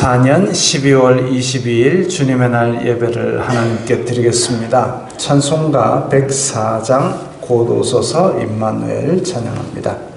2024년 12월 22일 주님의 날 예배를 하나님께 드리겠습니다. 찬송가 104장 곧 오소서 임마누엘 찬양합니다.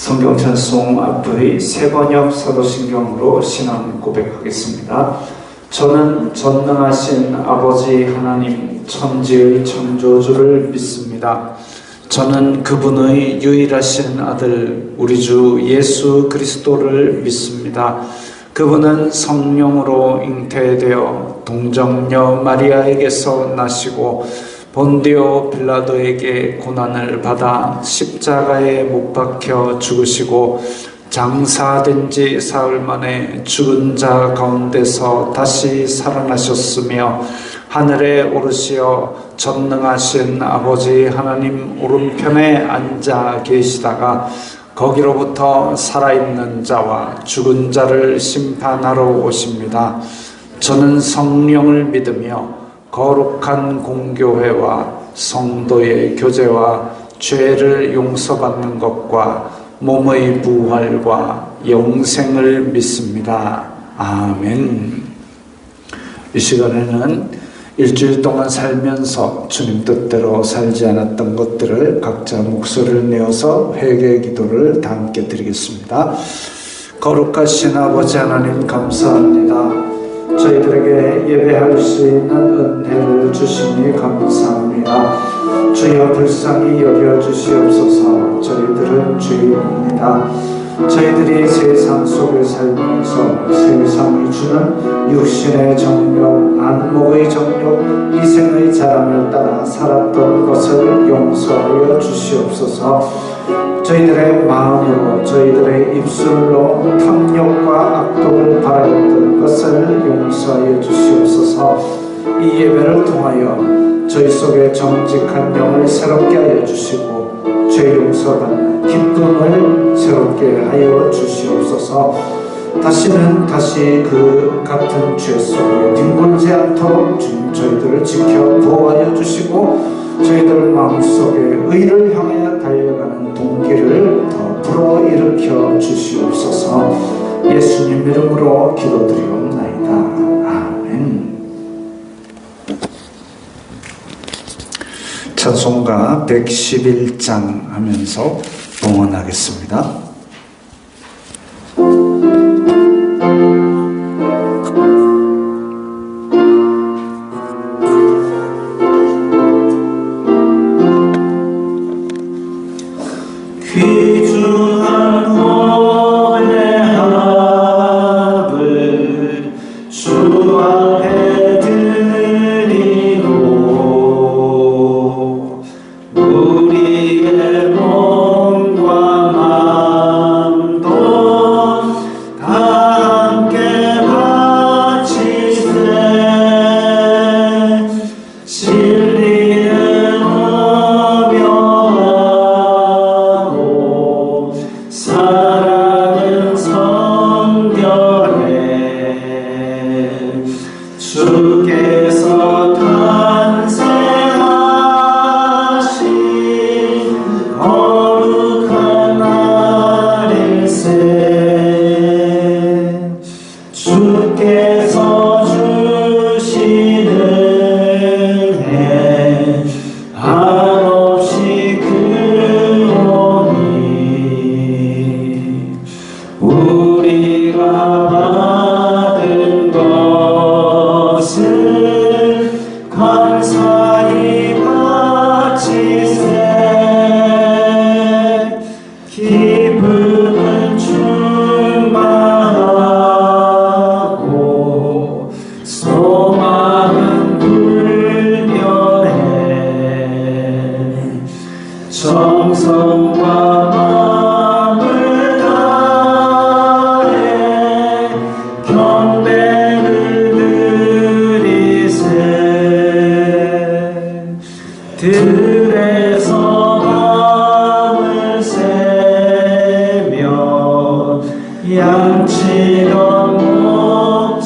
성경찬송 앞의 세번역 사도신경으로 신앙 고백하겠습니다. 저는 전능하신 아버지 하나님 천지의 창조주를 믿습니다. 저는 그분의 유일하신 아들 우리 주 예수 그리스도를 믿습니다. 그분은 성령으로 잉태되어 동정녀 마리아에게서 나시고 본디오 빌라도에게 고난을 받아 십자가에 못 박혀 죽으시고 장사된 지 사흘 만에 죽은 자 가운데서 다시 살아나셨으며 하늘에 오르시어 전능하신 아버지 하나님 오른편에 앉아 계시다가 거기로부터 살아있는 자와 죽은 자를 심판하러 오십니다. 저는 성령을 믿으며 거룩한 공교회와 성도의 교제와 죄를 용서받는 것과 몸의 부활과 영생을 믿습니다. 아멘. 이 시간에는 일주일 동안 살면서 주님 뜻대로 살지 않았던 것들을 각자 목소리를 내어서 회개 기도를 다 함께 드리겠습니다. 거룩하신 아버지 하나님 감사합니다. 저희들에게 예배할 수 있는 은혜를 주시니 감사합니다. 주여 불쌍히 여겨주시옵소서. 저희들은 죄인입니다. 저희들이 세상 속에 살면서 세상이 주는 육신의 정욕, 안목의 정욕, 이생의 자랑을 따라 살았던 것을 용서하여 주시옵소서. 저희들의 마음으로, 저희들의 입술로 탐욕과 악독을 바라였던 것을 용서하여 주시옵소서. 이 예배를 통하여 저희 속에 정직한 영을 새롭게 하여 주시고 죄 용서받는 기쁨을 새롭게 하여 주시옵소서. 다시는 다시 그 같은 죄 속에 뒹굴지 않도록 주님 저희들을 지켜 보호하여 주시고 저희들 마음속에 의를 향해 달려가는 동기를 더 불어일으켜 주시옵소서. 예수님 이름으로 기도드리옵나이다. 아멘. 찬송가 111장 하면서 봉헌하겠습니다. 귀중한 헌의 합을 주 앞에 드리고 우리의 몸과 마음도 다 함께 바치세. 진리는 오묘하고 사랑은 성결해. 주께서 탄생하신 거룩한 날일세. 주께서 주시는 해 한없이 크오니 우리가 받은 것을 감사히 바치세. 기쁨은 충만하고 소망은 불변해. 정성과 마음을 다해 경배를 드리세. 들에서 밤을 새며 양치던 목자들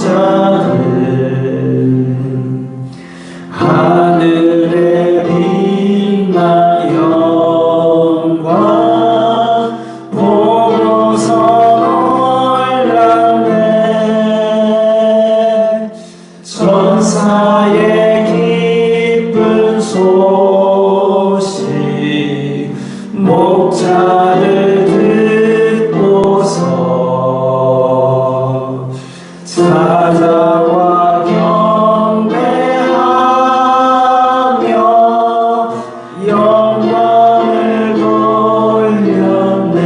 하늘에 빛난 영광 보고서 놀랐네. 천사의 기쁜 소식 목자를 듣고서 찾아와 경배하며 영광을 돌렸네.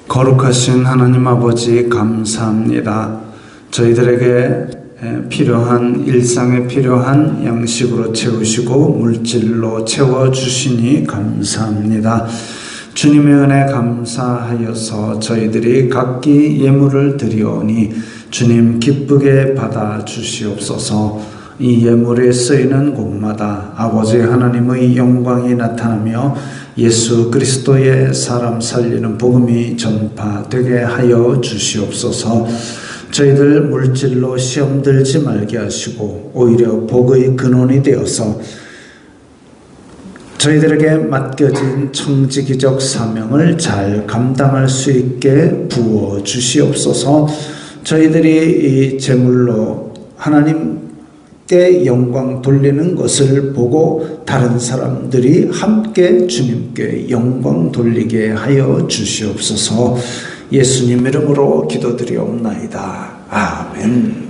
거룩하신 하나님 아버지 감사합니다. 저희들에게 필요한 일상에 필요한 양식으로 채우시고 물질로 채워주시니 감사합니다. 주님의 은혜 감사하여서 저희들이 각기 예물을 드리오니 주님 기쁘게 받아주시옵소서. 이 예물에 쓰이는 곳마다 아버지 하나님의 영광이 나타나며 예수 그리스도의 사람 살리는 복음이 전파되게 하여 주시옵소서. 저희들 물질로 시험 들지 말게 하시고 오히려 복의 근원이 되어서 저희들에게 맡겨진 청지기적 사명을 잘 감당할 수 있게 부어 주시옵소서. 저희들이 이 제물로 하나님께 영광 돌리는 것을 보고 다른 사람들이 함께 주님께 영광 돌리게 하여 주시옵소서. 예수님 이름으로 기도드리옵나이다. 아멘.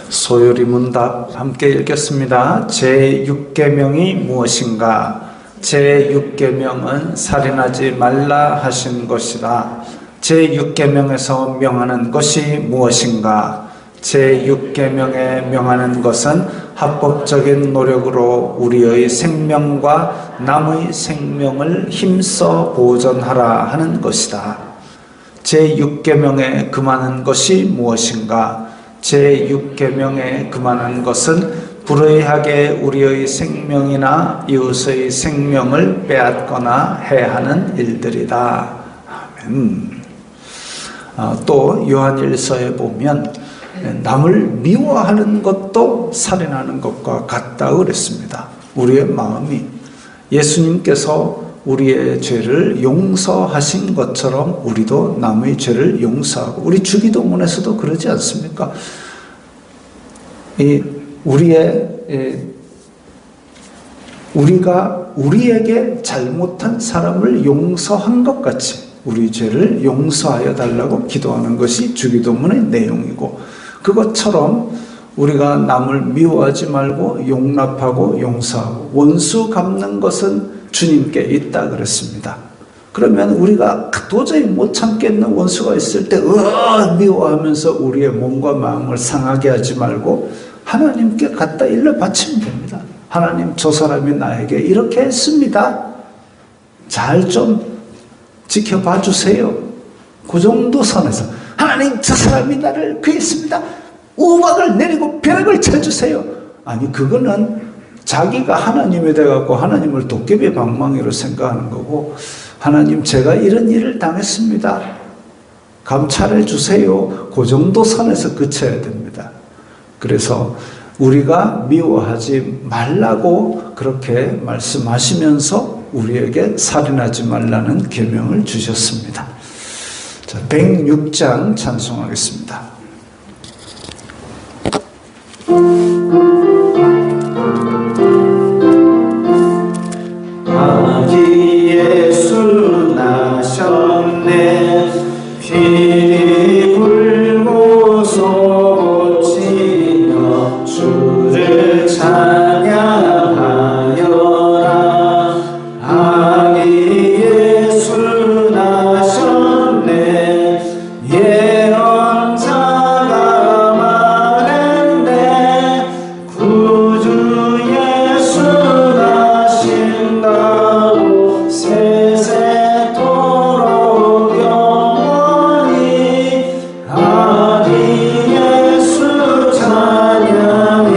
소요리 문답 함께 읽겠습니다. 제6계명이 무엇인가? 제6계명은 살인하지 말라 하신 것이다. 제6계명에서 명하는 것이 무엇인가? 제6계명에 명하는 것은 합법적인 노력으로 우리의 생명과 남의 생명을 힘써 보존하라 하는 것이다. 제6계명에 금하는 것이 무엇인가? 제6계명에 금하는 것은 불의하게 우리의 생명이나 이웃의 생명을 빼앗거나 해하는 일들이다. 아멘. 또 요한일서에 보면 남을 미워하는 것도 살인하는 것과 같다 그랬습니다. 우리의 마음이 예수님께서 우리의 죄를 용서하신 것처럼 우리도 남의 죄를 용서하고, 우리 주기도문에서도 그러지 않습니까? 우리가 우리에게 잘못한 사람을 용서한 것 같이 우리 죄를 용서하여 달라고 기도하는 것이 주기도문의 내용이고, 그것처럼 우리가 남을 미워하지 말고 용납하고 용서하고, 원수 갚는 것은 주님께 있다 그랬습니다. 그러면 우리가 도저히 못 참겠는 원수가 있을 때 미워하면서 우리의 몸과 마음을 상하게 하지 말고 하나님께 갖다 일러 바치면 됩니다. 하나님, 저 사람이 나에게 이렇게 했습니다. 잘 좀 지켜봐 주세요. 그 정도 선에서 하나님, 저 사람이 나를 그랬습니다. 우박을 내리고 벼락을 쳐주세요. 아니, 그거는 자기가 하나님이 돼갖고 하나님을 도깨비 방망이로 생각하는 거고, 하나님, 제가 이런 일을 당했습니다. 감찰해 주세요. 그 정도 선에서 그쳐야 됩니다. 그래서 우리가 미워하지 말라고 그렇게 말씀하시면서 우리에게 살인하지 말라는 계명을 주셨습니다. 자, 106장 찬송하겠습니다. 아기 예수 나셨네. 피리 불고 솟으며 주를 찬양하여라. 아기 예수 나셨네. 예언자가 말했네. 구주 예수 나신다고 세세토록 영원히. 아기 예수 찬양해.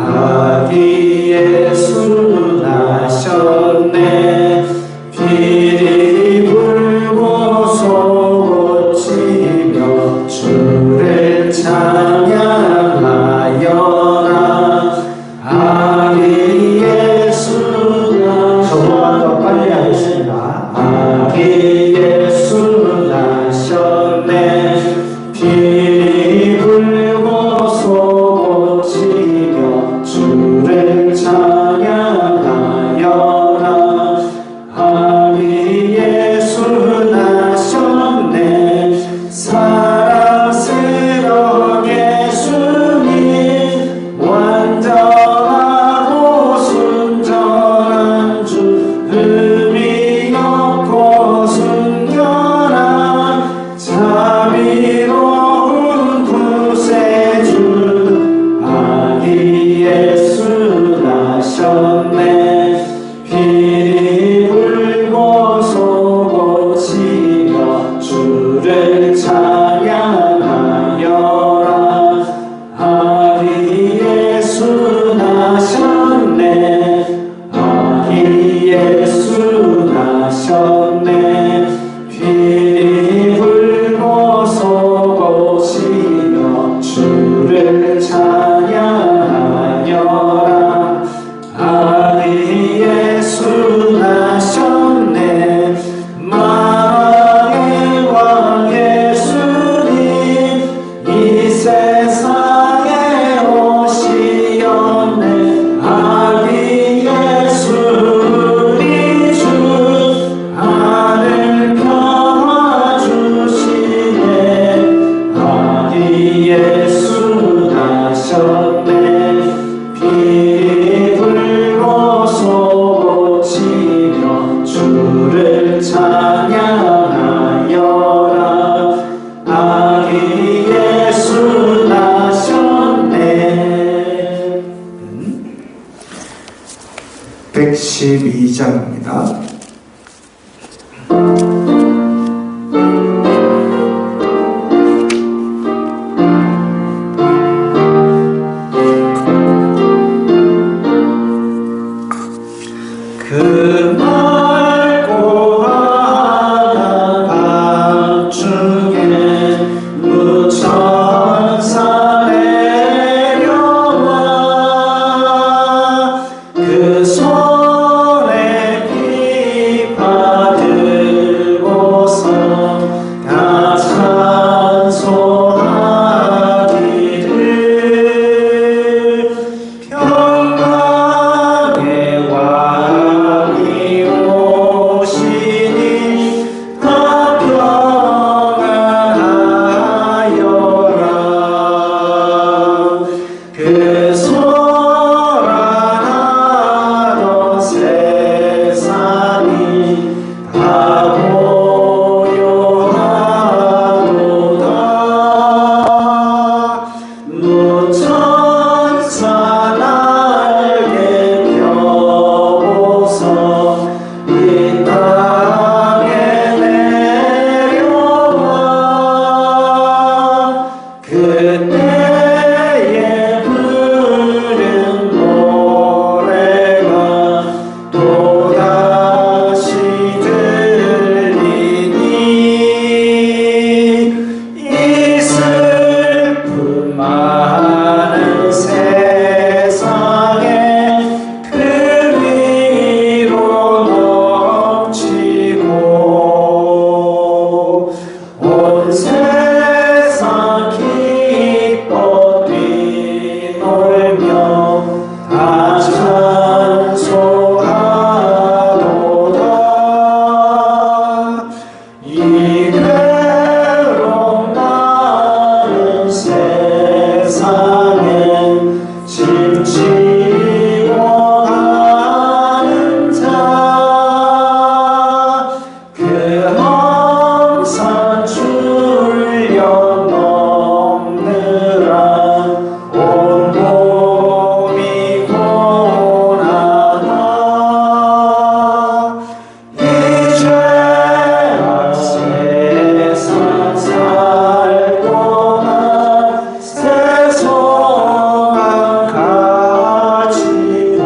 아기 예수 나셨네. 피리 불고 솟으며 주를 찬양하여라. 아기 예수 조금만 더 빨리 하겠습니다. 아기 예수 나셨네. 피리 불고 솟으며 주를 찬양하여라. 아기 예수 나셨네. 사랑스러운 예수님, 완전하고 순전한 주, 의미 없고 순결한 자비로운 2장입니다. 그 맑고 환한 밤 중에 무천사 내려와 그 손에 비파 들고서 다 찬송하기를 평강의 왕이 오시니 다 평안하여라. 그 소란하던 세상이 다 고요하도다. 무천사 날개 펴고서 이 땅에 내려와 그때에 부른 노래가 또다시 들리니 이 슬픔 많은 세상에 그 위로 넘치고 온 세상 기뻐 뛰놀며 다 찬송하도다. 이 괴로움 많은 세상에 짐지고 가는 자 그 험산 출려 넘느라 온몸이 고나다. 이제 세상 살 동안 새 소망 가지고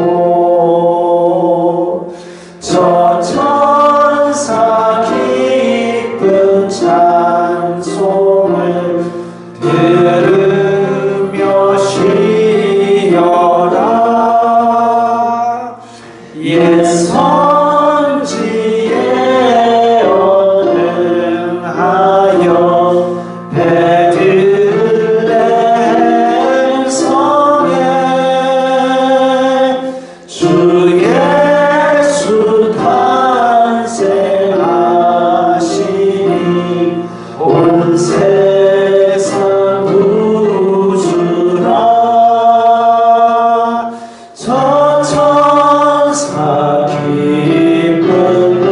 저 천사 기쁜 찬송을 들으며 쉬어라. 옛 선지에 언능하여 베들레헴 성에 주 예수 탄생하시니 온 세상 구주라. 저 천사 기쁜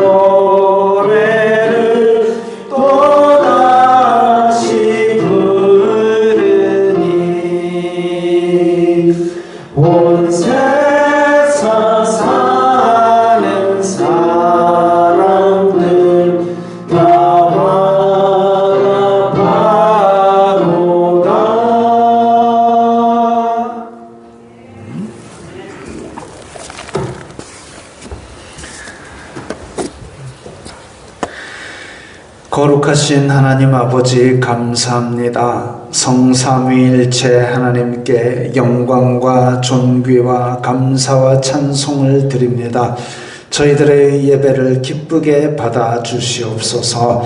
노래를 또다시 부르니 온 세상 사는 사람들 다 화답하도다. 거룩하신 하나님 아버지 감사합니다. 성삼위일체 하나님께 영광과 존귀와 감사와 찬송을 드립니다. 저희들의 예배를 기쁘게 받아 주시옵소서.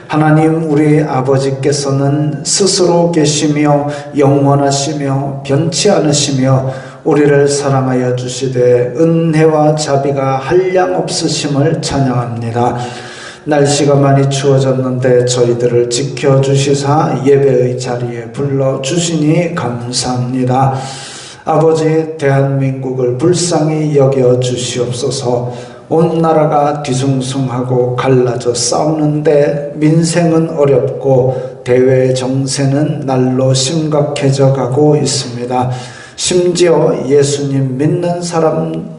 하나님, 우리 아버지께서는 스스로 계시며 영원하시며 변치 않으시며 우리를 사랑하여 주시되 은혜와 자비가 한량 없으심을 찬양합니다. 날씨가 많이 추워졌는데 저희들을 지켜주시사 예배의 자리에 불러주시니 감사합니다. 아버지, 대한민국을 불쌍히 여겨주시옵소서. 온 나라가 뒤숭숭하고 갈라져 싸우는데 민생은 어렵고 대외 정세는 날로 심각해져 가고 있습니다. 심지어 예수님 믿는 사람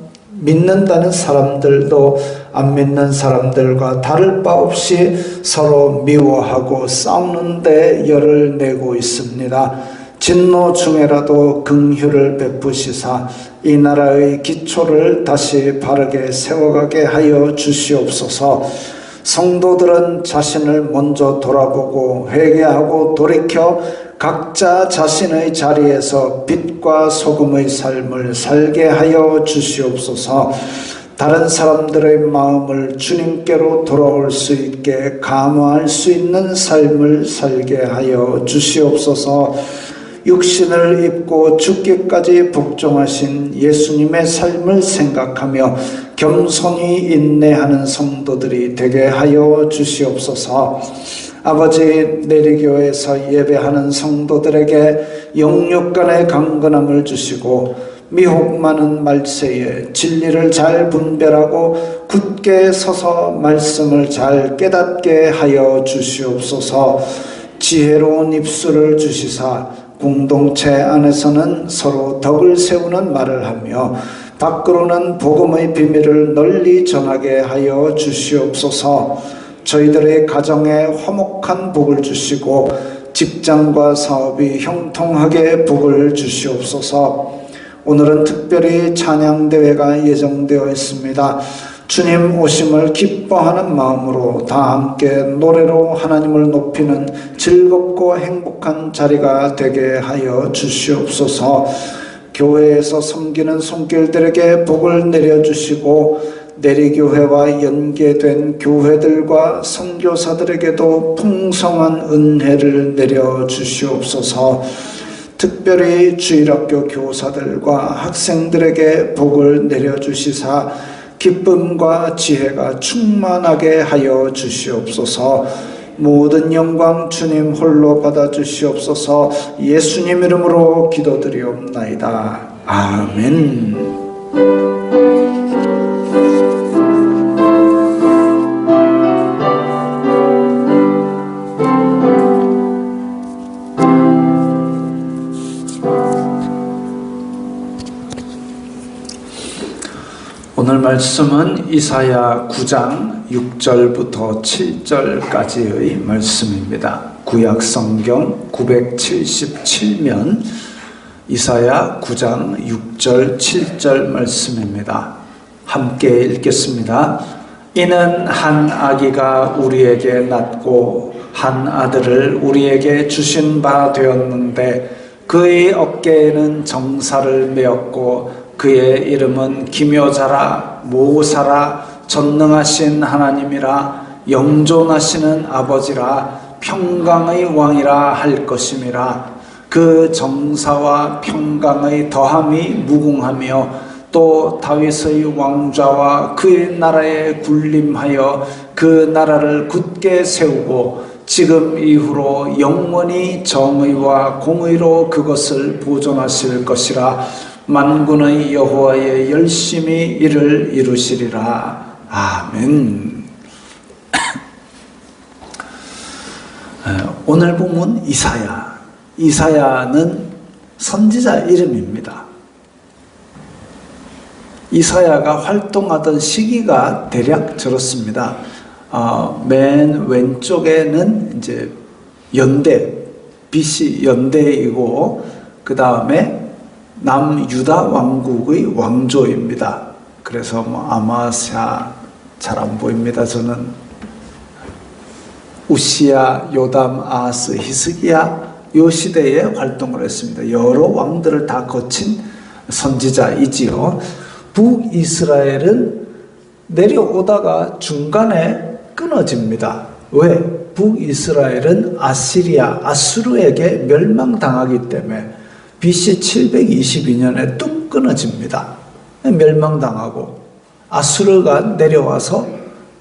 믿는다는 사람들도 안 믿는 사람들과 다를 바 없이 서로 미워하고 싸우는데 열을 내고 있습니다. 진노 중에라도 긍휼을 베푸시사 이 나라의 기초를 다시 바르게 세워가게 하여 주시옵소서. 성도들은 자신을 먼저 돌아보고 회개하고 돌이켜 각자 자신의 자리에서 빛과 소금의 삶을 살게 하여 주시옵소서. 다른 사람들의 마음을 주님께로 돌아올 수 있게 감화할 수 있는 삶을 살게 하여 주시옵소서. 육신을 입고 죽기까지 복종하신 예수님의 삶을 생각하며 겸손히 인내하는 성도들이 되게 하여 주시옵소서. 아버지, 내리교회에서 예배하는 성도들에게 영육 간의 강건함을 주시고 미혹 많은 말세에 진리를 잘 분별하고 굳게 서서 말씀을 잘 깨닫게 하여 주시옵소서. 지혜로운 입술을 주시사 공동체 안에서는 서로 덕을 세우는 말을 하며 밖으로는 복음의 비밀을 널리 전하게 하여 주시옵소서. 저희들의 가정에 화목한 복을 주시고 직장과 사업이 형통하게 복을 주시옵소서. 오늘은 특별히 찬양대회가 예정되어 있습니다. 주님 오심을 기뻐하는 마음으로 다 함께 노래로 하나님을 높이는 즐겁고 행복한 자리가 되게 하여 주시옵소서. 교회에서 섬기는 손길들에게 복을 내려주시고 내리교회와 연계된 교회들과 선교사들에게도 풍성한 은혜를 내려주시옵소서. 특별히 주일학교 교사들과 학생들에게 복을 내려주시사 기쁨과 지혜가 충만하게 하여 주시옵소서. 모든 영광 주님 홀로 받아주시옵소서. 예수님 이름으로 기도드리옵나이다. 아멘. 오늘 말씀은 이사야 9장 6절부터 7절까지의 말씀입니다. 구약 성경 977면 이사야 9장 6절 7절 말씀입니다. 함께 읽겠습니다. 이는 한 아기가 우리에게 낳고 한 아들을 우리에게 주신 바 되었는데 그의 어깨에는 정사를 메었고 그의 이름은 기묘자라 모사라 전능하신 하나님이라 영존하시는 아버지라 평강의 왕이라 할 것임이라. 그 정사와 평강의 더함이 무궁하며 또 다윗의 왕좌와 그의 나라에 군림하여 그 나라를 굳게 세우고 지금 이후로 영원히 정의와 공의로 그것을 보존하실 것이라. 만군의 여호와의 열심히 이를 이루시리라. 아멘. 오늘 본문 이사야. 이사야는 선지자 이름입니다. 이사야가 활동하던 시기가 대략 저렇습니다. 맨 왼쪽에는 이제 연대, BC 연대이고 그 다음에 남유다 왕국의 왕조입니다. 그래서 아마스야 잘 안 보입니다. 저는 우시야, 요담, 아하스, 히스기야 요 시대에 활동을 했습니다. 여러 왕들을 다 거친 선지자이지요. 북이스라엘은 내려오다가 중간에 끊어집니다. 왜? 북이스라엘은 아수르에게 멸망당하기 때문에 BC 722년에 뚝 끊어집니다. 멸망당하고 아수르가 내려와서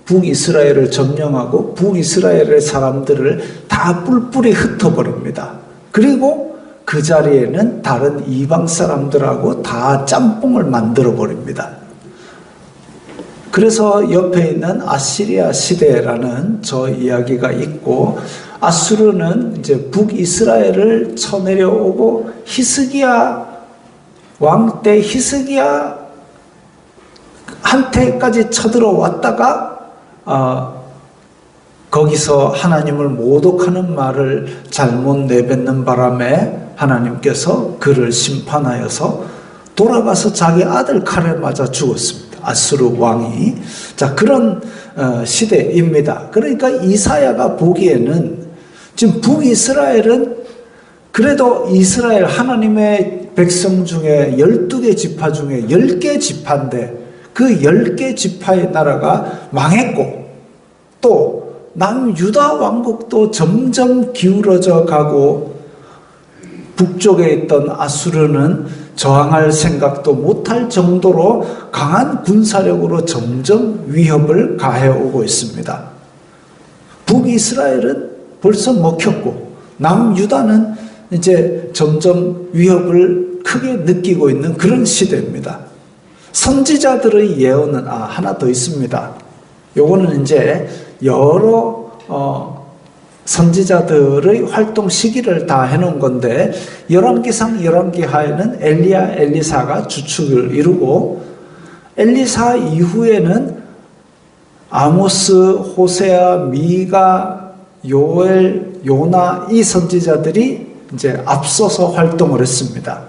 북이스라엘을 점령하고 북이스라엘의 사람들을 다 뿔뿔이 흩어버립니다. 그리고 그 자리에는 다른 이방 사람들하고 다 짬뽕을 만들어 버립니다. 그래서 옆에 있는 아시리아 시대라는 저 이야기가 있고, 아수르는 이제 북이스라엘을 쳐내려오고 히스기야 왕 때 히스기야 한테까지 쳐들어왔다가 거기서 하나님을 모독하는 말을 잘못 내뱉는 바람에 하나님께서 그를 심판하여서 돌아가서 자기 아들 칼에 맞아 죽었습니다. 아수르 왕이. 자, 그런 시대입니다. 그러니까 이사야가 보기에는 지금 북이스라엘은 그래도 이스라엘 하나님의 백성 중에 12개 지파 중에 10개 지파인데 그 10개 지파의 나라가 망했고 또 남유다 왕국도 점점 기울어져 가고 북쪽에 있던 아수르는 저항할 생각도 못할 정도로 강한 군사력으로 점점 위협을 가해오고 있습니다. 북이스라엘은 벌써 먹혔고 남유다는 이제 점점 위협을 크게 느끼고 있는 그런 시대입니다. 선지자들의 예언은 하나 더 있습니다. 요거는 이제 여러 선지자들의 활동 시기를 다 해놓은 건데 열왕기상 열왕기하에는 엘리야 엘리사가 주축을 이루고 엘리사 이후에는 아모스, 호세아, 미가, 요엘, 요나 이 선지자들이 이제 앞서서 활동을 했습니다.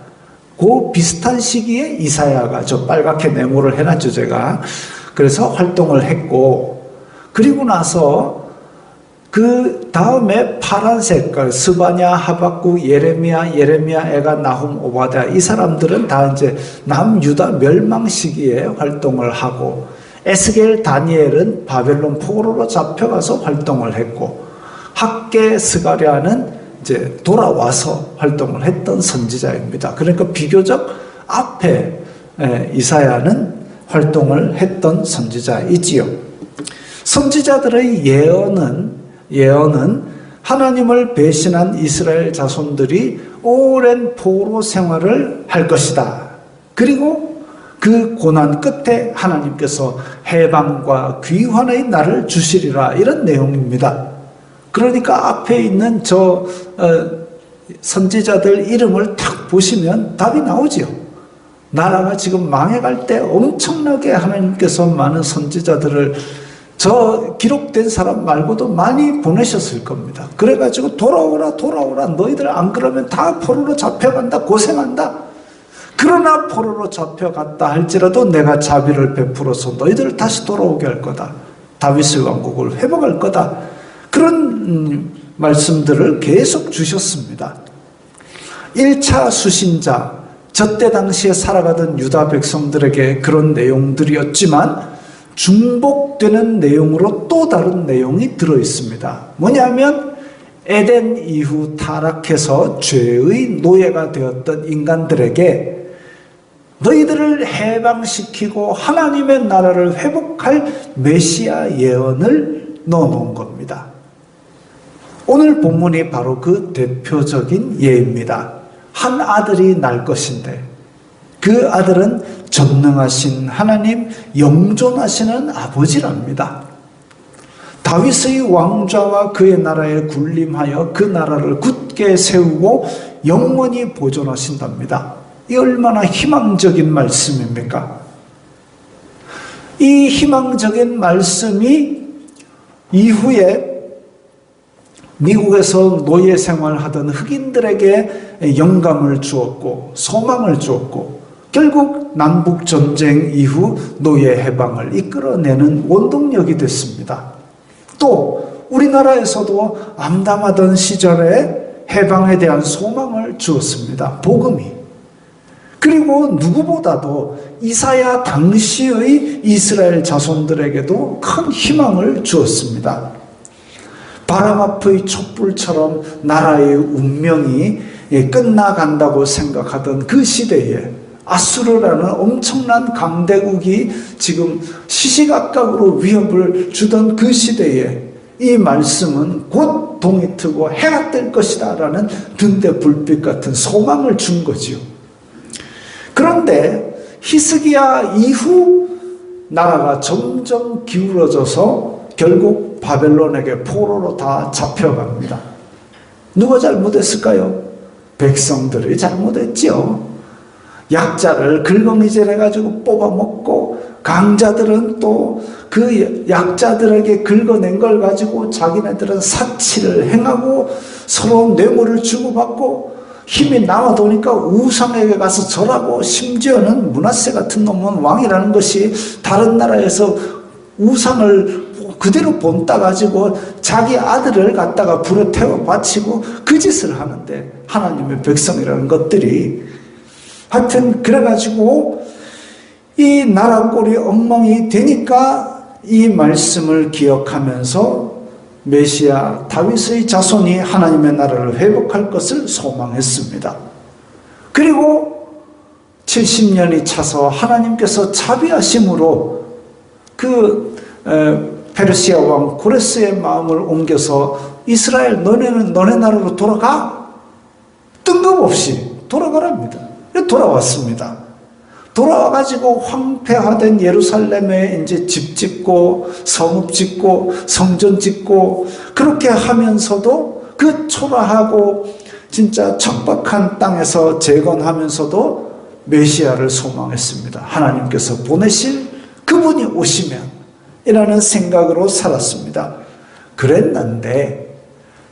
그 비슷한 시기에 이사야가 저 빨갛게 네모를 해놨죠 제가. 그래서 활동을 했고 그리고 나서 그 다음에 파란 색깔 스바냐, 하박국, 예레미야, 에가, 나훔, 오바댜 이 사람들은 다 이제 남유다 멸망 시기에 활동을 하고 에스겔, 다니엘은 바벨론 포로로 잡혀가서 활동을 했고 학개, 스가랴는 이제 돌아와서 활동을 했던 선지자입니다. 그러니까 비교적 앞에 이사야는 활동을 했던 선지자이지요. 선지자들의 예언은 하나님을 배신한 이스라엘 자손들이 오랜 포로 생활을 할 것이다. 그리고 그 고난 끝에 하나님께서 해방과 귀환의 날을 주시리라 이런 내용입니다. 그러니까 앞에 있는 저 선지자들 이름을 딱 보시면 답이 나오지요. 나라가 지금 망해갈 때 엄청나게 하나님께서 많은 선지자들을 저 기록된 사람 말고도 많이 보내셨을 겁니다. 그래가지고 돌아오라 너희들 안 그러면 다 포로로 잡혀간다 고생한다. 그러나 포로로 잡혀갔다 할지라도 내가 자비를 베풀어서 너희들을 다시 돌아오게 할 거다. 다윗의 왕국을 회복할 거다. 그런 말씀들을 계속 주셨습니다. 1차 수신자 저때 당시에 살아가던 유다 백성들에게 그런 내용들이었지만 중복되는 내용으로 또 다른 내용이 들어있습니다. 뭐냐면 에덴 이후 타락해서 죄의 노예가 되었던 인간들에게 너희들을 해방시키고 하나님의 나라를 회복할 메시아 예언을 넣어놓은 겁니다. 오늘 본문이 바로 그 대표적인 예입니다. 한 아들이 날 것인데 그 아들은 전능하신 하나님, 영존하시는 아버지랍니다. 다윗의 왕좌와 그의 나라에 군림하여 그 나라를 굳게 세우고 영원히 보존하신답니다. 이 얼마나 희망적인 말씀입니까? 이 희망적인 말씀이 이후에 미국에서 노예 생활하던 흑인들에게 영감을 주었고 소망을 주었고 결국 남북전쟁 이후 노예 해방을 이끌어내는 원동력이 됐습니다. 또 우리나라에서도 암담하던 시절에 해방에 대한 소망을 주었습니다. 복음이. 그리고 누구보다도 이사야 당시의 이스라엘 자손들에게도 큰 희망을 주었습니다. 바람 앞의 촛불처럼 나라의 운명이 끝나간다고 생각하던 그 시대에 아수르라는 엄청난 강대국이 지금 시시각각으로 위협을 주던 그 시대에 이 말씀은 곧 동이 트고 해가 뜰 것이다 라는 등대 불빛 같은 소망을 준 거지요. 그런데 히스기야 이후 나라가 점점 기울어져서 결국 바벨론에게 포로로 다 잡혀갑니다. 누가 잘못했을까요? 백성들이 잘못했지요. 약자를 긁어미질 해가지고 뽑아먹고 강자들은 또 그 약자들에게 긁어낸 걸 가지고 자기네들은 사치를 행하고 서로 뇌물을 주고받고 힘이 남아도니까 우상에게 가서 절하고, 심지어는 므낫세 같은 놈은 왕이라는 것이 다른 나라에서 우상을 그대로 본따 가지고 자기 아들을 갖다가 불에 태워 바치고 그 짓을 하는데, 하나님의 백성이라는 것들이 하여튼 그래가지고 이 나라 꼴이 엉망이 되니까 이 말씀을 기억하면서 메시아 다윗의 자손이 하나님의 나라를 회복할 것을 소망했습니다. 그리고 70년이 차서 하나님께서 자비하심으로 그 페르시아 왕 고레스의 마음을 옮겨서 이스라엘 너네는 너네 나라로 돌아가? 뜬금없이 돌아가랍니다. 돌아왔습니다. 돌아와가지고 황폐화된 예루살렘에 이제 집 짓고 성읍 짓고 성전 짓고 그렇게 하면서도 그 초라하고 진짜 척박한 땅에서 재건하면서도 메시아를 소망했습니다. 하나님께서 보내실 그분이 오시면 이라는 생각으로 살았습니다. 그랬는데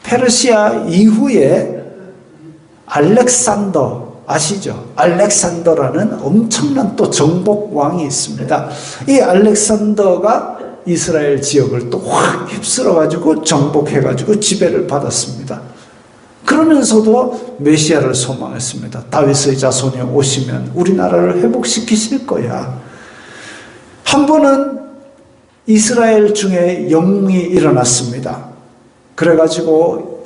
페르시아 이후에 알렉산더 아시죠? 알렉산더라는 엄청난 또 정복왕이 있습니다. 이 알렉산더가 이스라엘 지역을 또 확 휩쓸어가지고 정복해가지고 지배를 받았습니다. 그러면서도 메시아를 소망했습니다. 다윗의 자손이 오시면 우리나라를 회복시키실 거야. 한 번은 이스라엘 중에 영웅이 일어났습니다. 그래가지고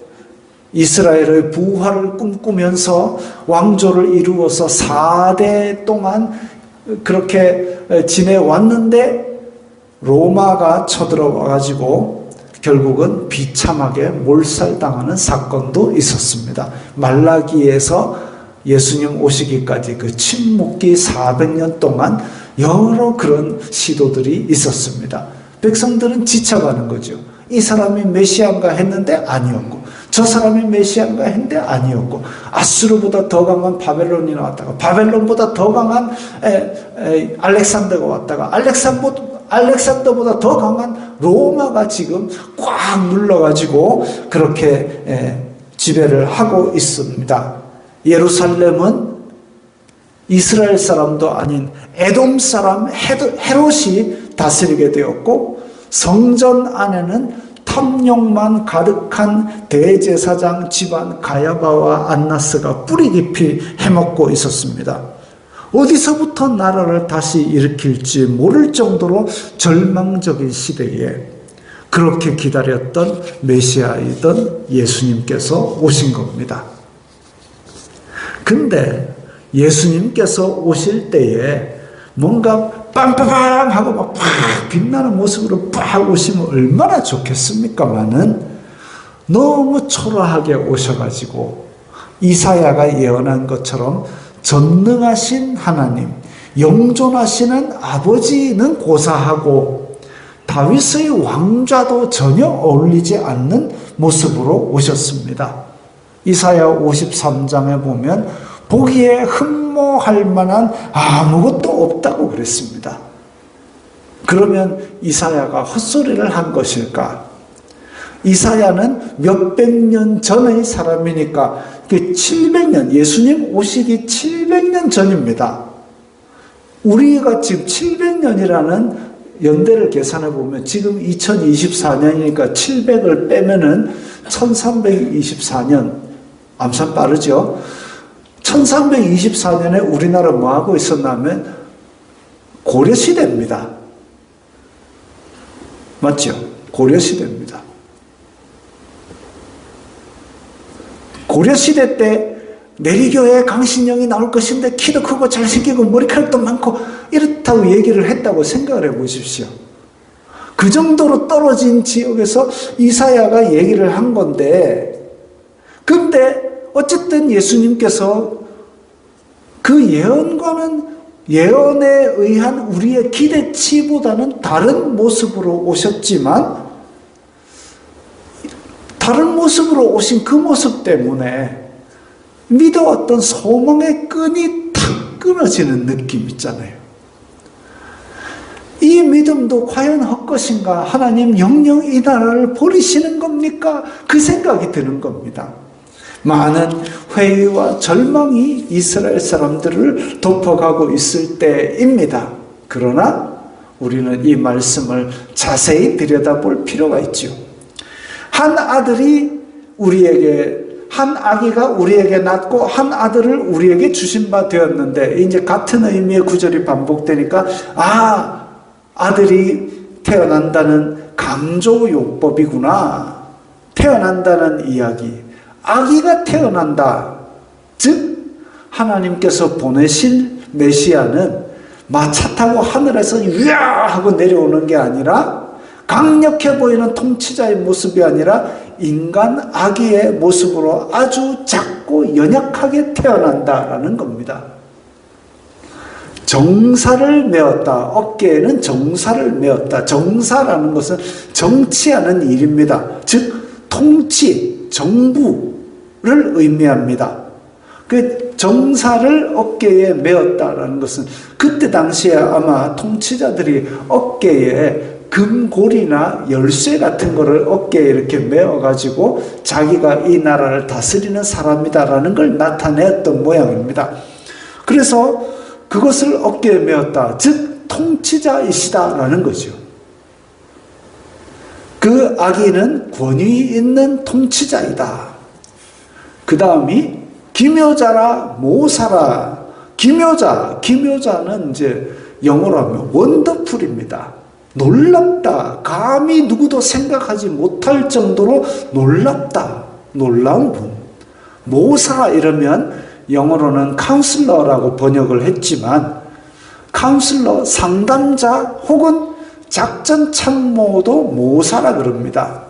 이스라엘의 부활을 꿈꾸면서 왕조를 이루어서 4대 동안 그렇게 지내왔는데 로마가 쳐들어와가지고 결국은 비참하게 몰살당하는 사건도 있었습니다. 말라기에서 예수님 오시기까지 그 침묵기 400년 동안 여러 그런 시도들이 있었습니다. 백성들은 지쳐가는 거죠. 이 사람이 메시아인가 했는데 아니었고, 저 사람이 메시아인가 했는데 아니었고, 아수르보다 더 강한 바벨론이 나왔다가 바벨론보다 더 강한 알렉산더가 왔다가 알렉산더보다 더 강한 로마가 지금 꽉 눌러가지고 그렇게 지배를 하고 있습니다. 예루살렘은 이스라엘 사람도 아닌 에돔 사람 헤롯이 다스리게 되었고, 성전 안에는 탐욕만 가득한 대제사장 집안 가야바와 안나스가 뿌리 깊이 해먹고 있었습니다. 어디서부터 나라를 다시 일으킬지 모를 정도로 절망적인 시대에 그렇게 기다렸던 메시아이던 예수님께서 오신 겁니다. 근데 예수님께서 오실 때에 뭔가 빵빵빵 하고 막 빛나는 모습으로 빡 오시면 얼마나 좋겠습니까마는 너무 초라하게 오셔가지고 이사야가 예언한 것처럼 전능하신 하나님, 영존하시는 아버지는 고사하고 다윗의 왕좌도 전혀 어울리지 않는 모습으로 오셨습니다. 이사야 53장에 보면 보기에 흠모할 만한 아무것도 없다고 그랬습니다. 그러면 이사야가 헛소리를 한 것일까? 이사야는 몇백 년 전의 사람이니까 그 700년, 예수님 오시기 700년 전입니다. 우리가 지금 700년이라는 연대를 계산해 보면 지금 2024년이니까 700을 빼면은 1324년, 암산 빠르죠? 1324년에 우리나라 뭐 하고 있었냐면 고려시대입니다. 맞죠? 고려시대입니다. 고려시대 때 내리교에 강신령이 나올 것인데 키도 크고 잘생기고 머리카락도 많고 이렇다고 얘기를 했다고 생각을 해 보십시오. 그 정도로 떨어진 지역에서 이사야가 얘기를 한 건데, 근데 어쨌든 예수님께서 그 예언과는 예언에 의한 우리의 기대치보다는 다른 모습으로 오셨지만, 다른 모습으로 오신 그 모습 때문에 믿어왔던 소망의 끈이 탁 끊어지는 느낌 있잖아요. 이 믿음도 과연 헛것인가? 하나님 영영 이 나라를 버리시는 겁니까? 그 생각이 드는 겁니다. 많은 회의와 절망이 이스라엘 사람들을 덮어가고 있을 때입니다. 그러나 우리는 이 말씀을 자세히 들여다볼 필요가 있지요. 한 아기가 우리에게 낳고 한 아들을 우리에게 주신 바 되었는데, 이제 같은 의미의 구절이 반복되니까 아들이 태어난다는 강조요법이구나. 태어난다는 이야기. 아기가 태어난다. 즉 하나님께서 보내신 메시아는 차 타고 하늘에서 위야 하고 내려오는 게 아니라, 강력해 보이는 통치자의 모습이 아니라 인간 아기의 모습으로 아주 작고 연약하게 태어난다라는 겁니다. 정사를 메었다. 어깨에는 정사를 메었다. 정사라는 것은 정치하는 일입니다. 즉 통치, 정부를 의미합니다. 그 정사를 어깨에 메었다라는 것은 그때 당시에 아마 통치자들이 어깨에 금고리나 열쇠 같은 거를 어깨에 이렇게 메어가지고 자기가 이 나라를 다스리는 사람이다라는 걸 나타냈던 모양입니다. 그래서 그것을 어깨에 메었다. 즉 통치자이시다라는 거죠. 그 아기는 권위 있는 통치자이다. 그 다음이 기묘자라 모사라. 기묘자는 이제 영어로 하면 원더풀입니다. 놀랍다. 감히 누구도 생각하지 못할 정도로 놀랍다. 놀라운 분. 모사 이러면 영어로는 카운슬러라고 번역을 했지만, 카운슬러, 상담자 혹은 작전 참모도 모사라 그럽니다.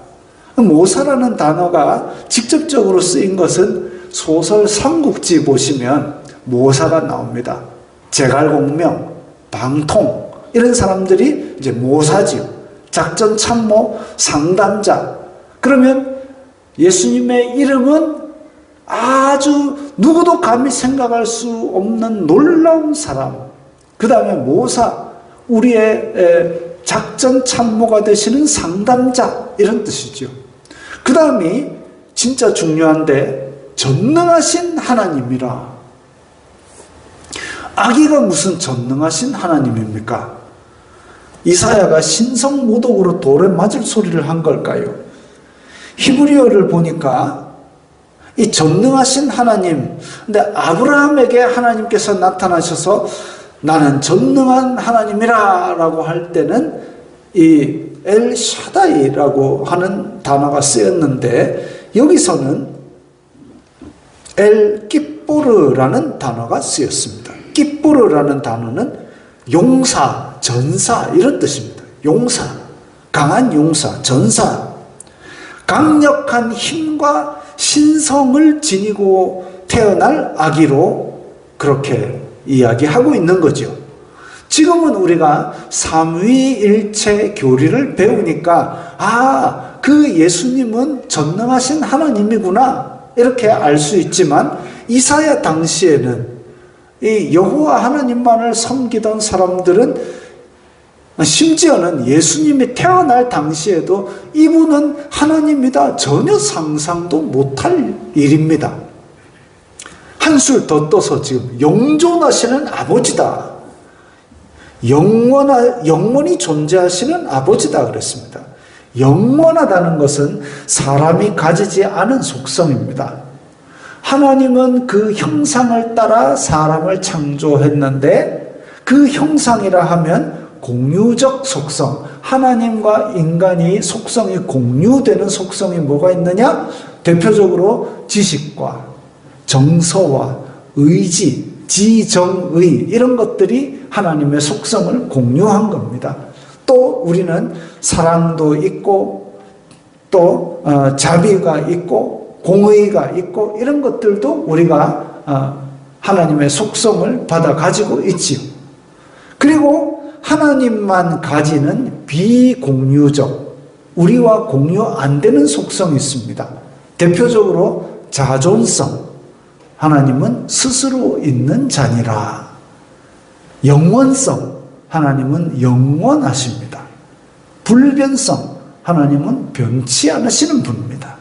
모사라는 단어가 직접적으로 쓰인 것은 소설 삼국지 보시면 모사가 나옵니다. 제갈공명, 방통 이런 사람들이 이제 모사지요. 작전 참모, 상담자. 그러면 예수님의 이름은 아주 누구도 감히 생각할 수 없는 놀라운 사람. 그 다음에 모사, 우리의 작전 참모가 되시는 상담자, 이런 뜻이죠. 그 다음이 진짜 중요한데, 전능하신 하나님이라. 아기가 무슨 전능하신 하나님입니까? 이사야가 신성모독으로 돌에 맞을 소리를 한 걸까요? 히브리어를 보니까 이 전능하신 하나님, 근데 아브라함에게 하나님께서 나타나셔서 나는 전능한 하나님이라 라고 할 때는 이 엘샤다이라고 하는 단어가 쓰였는데, 여기서는 엘기뽀르라는 단어가 쓰였습니다. 기뽀르라는 단어는 용사, 전사 이런 뜻입니다. 용사, 강한 용사, 전사. 강력한 힘과 신성을 지니고 태어날 아기로 그렇게 이야기하고 있는 거죠. 지금은 우리가 삼위일체 교리를 배우니까 그 예수님은 전능하신 하나님이구나 이렇게 알 수 있지만, 이사야 당시에는 이 여호와 하나님만을 섬기던 사람들은, 심지어는 예수님이 태어날 당시에도 이분은 하나님이다 전혀 상상도 못할 일입니다. 한술 더 떠서 지금 영존하시는 아버지다. 영원히 존재하시는 아버지다 그랬습니다. 영원하다는 것은 사람이 가지지 않은 속성입니다. 하나님은 그 형상을 따라 사람을 창조했는데, 그 형상이라 하면 공유적 속성, 하나님과 인간이 속성이 공유되는 속성이 뭐가 있느냐? 대표적으로 지식과 정서와 의지, 지정의 이런 것들이 하나님의 속성을 공유한 겁니다. 또 우리는 사랑도 있고 또 자비가 있고 공의가 있고 이런 것들도 우리가 하나님의 속성을 받아 가지고 있지요. 그리고 하나님만 가지는 비공유적, 우리와 공유 안 되는 속성이 있습니다. 대표적으로 자존성, 하나님은 스스로 있는 자니라. 영원성, 하나님은 영원하십니다. 불변성, 하나님은 변치 않으시는 분입니다.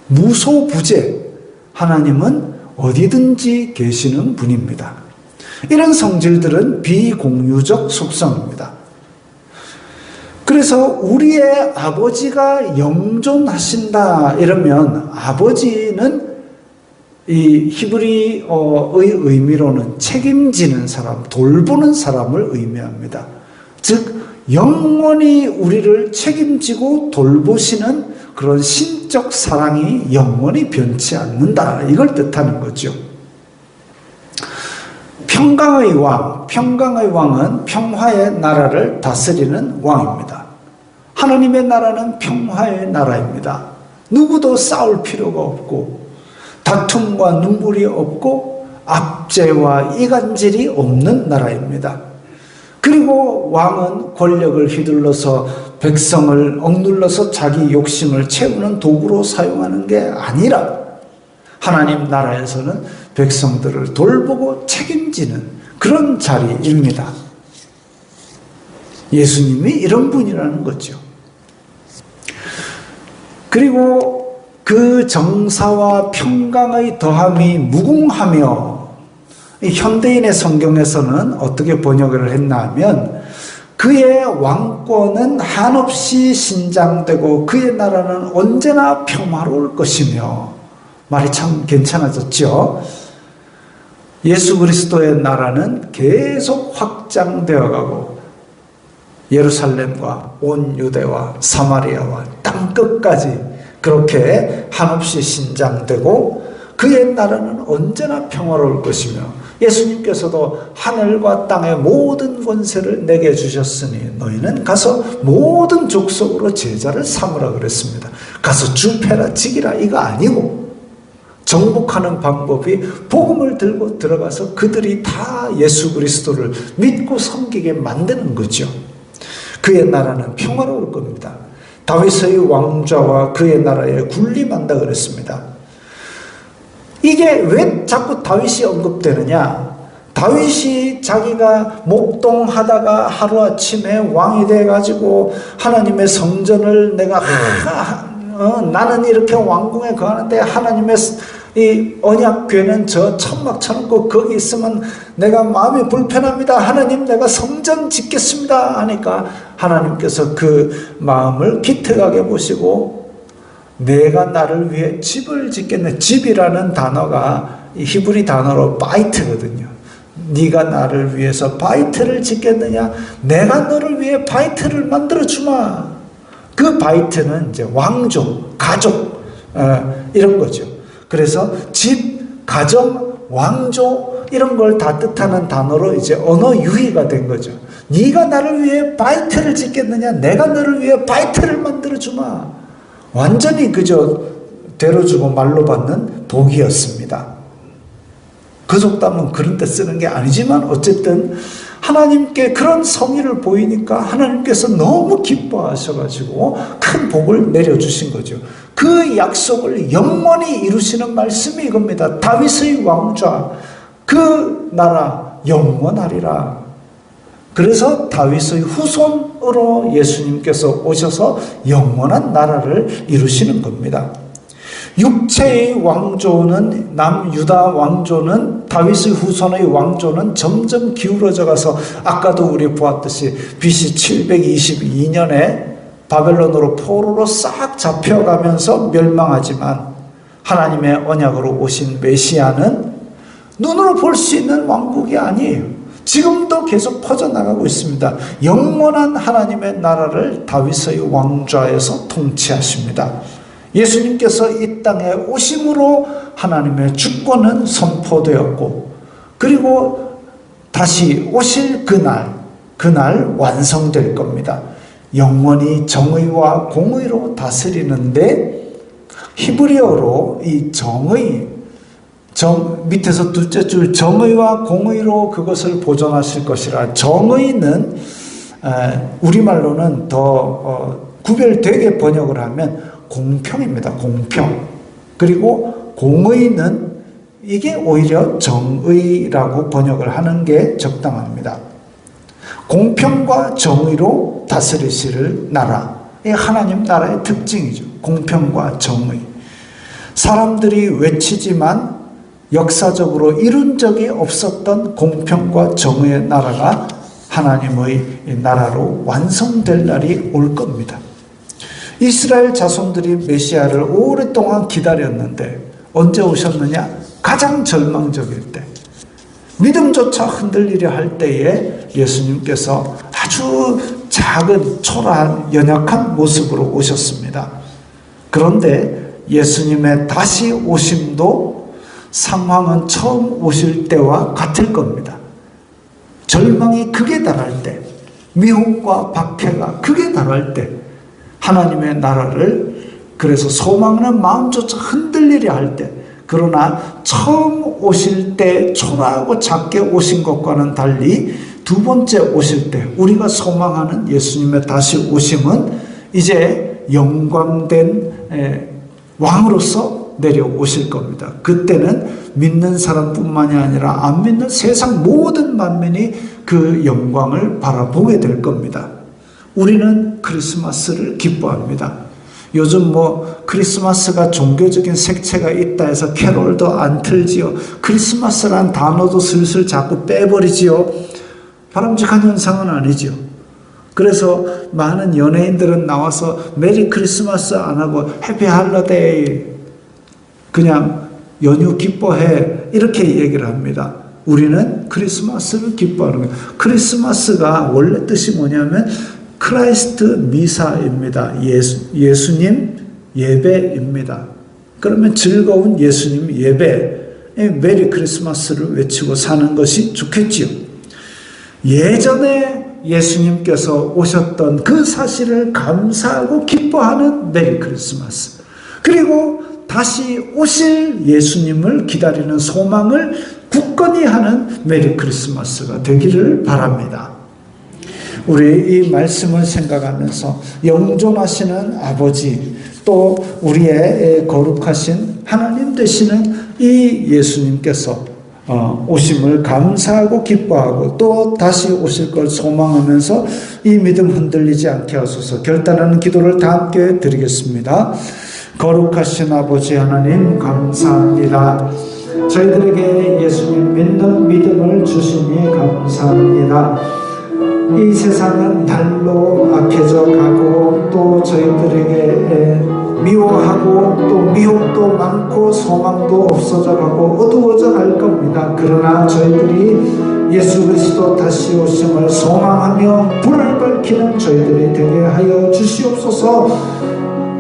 무소부재, 하나님은 어디든지 계시는 분입니다. 이런 성질들은 비공유적 속성입니다. 그래서 우리의 아버지가 영존하신다 이러면 아버지는 이 히브리어의 의미로는 책임지는 사람, 돌보는 사람을 의미합니다. 즉 영원히 우리를 책임지고 돌보시는 그런 신적 사랑이 영원히 변치 않는다, 이걸 뜻하는 거죠. 평강의 왕, 평강의 왕은 평화의 나라를 다스리는 왕입니다. 하나님의 나라는 평화의 나라입니다. 누구도 싸울 필요가 없고 다툼과 눈물이 없고 압제와 이간질이 없는 나라입니다. 그리고 왕은 권력을 휘둘러서 백성을 억눌러서 자기 욕심을 채우는 도구로 사용하는 게 아니라 하나님 나라에서는 백성들을 돌보고 책임지는 그런 자리입니다. 예수님이 이런 분이라는 거죠. 그리고 그 정사와 평강의 더함이 무궁하며, 이 현대인의 성경에서는 어떻게 번역을 했나 하면 그의 왕권은 한없이 신장되고 그의 나라는 언제나 평화로울 것이며, 말이 참 괜찮아졌죠. 예수 그리스도의 나라는 계속 확장되어 가고 예루살렘과 온 유대와 사마리아와 땅끝까지 그렇게 한없이 신장되고 그의 나라는 언제나 평화로울 것이며, 예수님께서도 하늘과 땅의 모든 권세를 내게 주셨으니 너희는 가서 모든 족속으로 제자를 삼으라 그랬습니다. 가서 주패라 지기라 이거 아니고, 정복하는 방법이 복음을 들고 들어가서 그들이 다 예수 그리스도를 믿고 섬기게 만드는 거죠. 그의 나라는 평화로울 겁니다. 다윗의 왕좌와 그의 나라에 군림한다 그랬습니다. 이게 왜 자꾸 다윗이 언급되느냐? 다윗이 자기가 목동하다가 하루아침에 왕이 돼가지고 하나님의 성전을 내가 나는 이렇게 왕궁에 거하는데 하나님의 이 언약궤는 저 천막 쳐놓고 거기 있으면 내가 마음이 불편합니다. 하나님 내가 성전 짓겠습니다 하니까 하나님께서 그 마음을 기특하게 보시고 내가 나를 위해 집을 짓겠네. 집이라는 단어가 히브리 단어로 바이트거든요. 네가 나를 위해서 바이트를 짓겠느냐? 내가 너를 위해 바이트를 만들어주마. 그 바이트는 이제 왕조, 가족 이런 거죠. 그래서 집, 가정, 왕조 이런 걸 다 뜻하는 단어로 이제 언어 유희가 된 거죠. 네가 나를 위해 바이트를 짓겠느냐? 내가 너를 위해 바이트를 만들어주마. 완전히 그저 대로 주고 말로 받는 복이었습니다. 그 속담은 그런 데 쓰는 게 아니지만 어쨌든 하나님께 그런 성의를 보이니까 하나님께서 너무 기뻐하셔가지고 큰 복을 내려주신 거죠. 그 약속을 영원히 이루시는 말씀이 이겁니다. 다윗의 왕좌, 그 나라 영원하리라. 그래서 다윗의 후손으로 예수님께서 오셔서 영원한 나라를 이루시는 겁니다. 육체의 왕조는, 남유다 왕조는, 다윗의 후손의 왕조는 점점 기울어져 가서 아까도 우리 보았듯이 BC 722년에 바벨론으로 포로로 싹 잡혀가면서 멸망하지만 하나님의 언약으로 오신 메시아는 눈으로 볼 수 있는 왕국이 아니에요. 지금도 계속 퍼져나가고 있습니다. 영원한 하나님의 나라를 다윗의 왕좌에서 통치하십니다. 예수님께서 이 땅에 오심으로 하나님의 주권은 선포되었고, 그리고 다시 오실 그날 완성될 겁니다. 영원히 정의와 공의로 다스리는데, 히브리어로 이 밑에서 둘째 줄 정의와 공의로 그것을 보존하실 것이라. 정의는 우리말로는 더 구별되게 번역을 하면 공평입니다. 공평. 그리고 공의는 이게 오히려 정의라고 번역을 하는 게 적당합니다. 공평과 정의로 다스리실 나라. 이 하나님 나라의 특징이죠. 공평과 정의. 사람들이 외치지만 역사적으로 이룬 적이 없었던 공평과 정의의 나라가 하나님의 나라로 완성될 날이 올 겁니다. 이스라엘 자손들이 메시아를 오랫동안 기다렸는데 언제 오셨느냐? 가장 절망적일 때, 믿음조차 흔들리려 할 때에 예수님께서 아주 작은 초라한 연약한 모습으로 오셨습니다. 그런데 예수님의 다시 오심도 상황은 처음 오실 때와 같을 겁니다. 절망이 극에 달할 때, 미혹과 박해가 극에 달할 때 하나님의 나라를, 그래서 소망하는 마음조차 흔들리려 할 때, 그러나 처음 오실 때 초라하고 작게 오신 것과는 달리 두 번째 오실 때 우리가 소망하는 예수님의 다시 오심은 이제 영광된 왕으로서 내려오실 겁니다. 그때는 믿는 사람뿐만이 아니라 안 믿는 세상 모든 만민이 그 영광을 바라보게 될 겁니다. 우리는 크리스마스를 기뻐합니다. 요즘 크리스마스가 종교적인 색채가 있다 해서 캐롤도 안 틀지요. 크리스마스란 단어도 슬슬 자꾸 빼버리지요. 바람직한 현상은 아니지요. 그래서 많은 연예인들은 나와서 메리 크리스마스 안 하고 해피 할러데이, 그냥 연휴 기뻐해, 이렇게 얘기를 합니다. 우리는 크리스마스를 기뻐하는 거예요. 크리스마스가 원래 뜻이 뭐냐면 크라이스트 미사입니다. 예수님 예배입니다. 그러면 즐거운 예수님 예배, 메리 크리스마스를 외치고 사는 것이 좋겠지요. 예전에 예수님께서 오셨던 그 사실을 감사하고 기뻐하는 메리 크리스마스, 그리고 다시 오실 예수님을 기다리는 소망을 굳건히 하는 메리 크리스마스가 되기를 바랍니다. 우리 이 말씀을 생각하면서 영존하시는 아버지, 또 우리의 거룩하신 하나님 되시는 이 예수님께서 오심을 감사하고 기뻐하고 또 다시 오실 걸 소망하면서 이 믿음 흔들리지 않게 하소서. 결단하는 기도를 다 함께 드리겠습니다. 거룩하신 아버지 하나님, 감사합니다. 저희들에게 예수님 믿는 믿음을 주시니 감사합니다. 이 세상은 날로 악해져 가고 또 저희들에게 미워하고 또 미혹도 많고 소망도 없어져 가고 어두워져 갈 겁니다. 그러나 저희들이 예수 그리스도 다시 오심을 소망하며 불을 밝히는 저희들이 되게 하여 주시옵소서.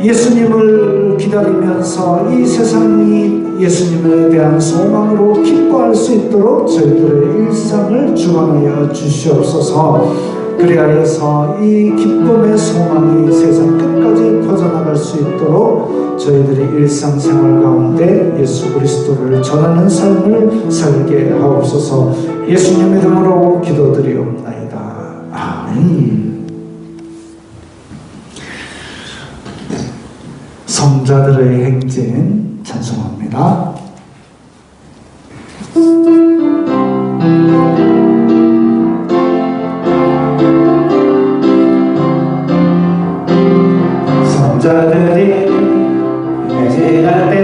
예수님을 기다리면서 이 세상이 예수님에 대한 소망으로 기뻐할 수 있도록 저희들의 일상을 주관하여 주시옵소서. 그리하여서 이 기쁨의 소망이 세상 끝까지 퍼져나갈 수 있도록 저희들의 일상생활 가운데 예수 그리스도를 전하는 삶을 살게 하옵소서. 예수님의 이름으로 기도드리옵나이다. 아멘. 성자들의 행진 찬송합니다. 성자들이 행진할 때,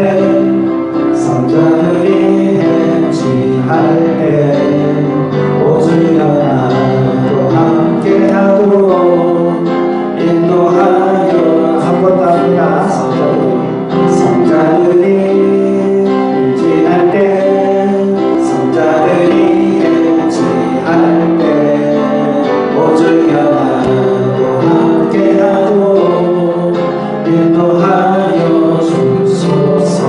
성자들이 행진할 때 오직 하나도 함께하도록 인도하여. 한 번 더 합니다. 성자들이 행진할 때, 성자들이 행진할 때 오직 하나도 함께하도록 인도하여 주소서.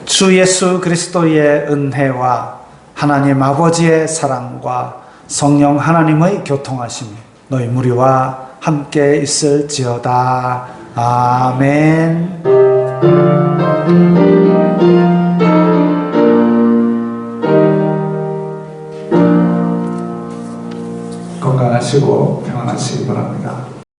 주 예수 그리스도의 은혜와 하나님 아버지의 사랑과 성령 하나님의 교통하심이 너희 무리와 함께 있을지어다. 아멘. 건강하시고 평안하시기 바랍니다.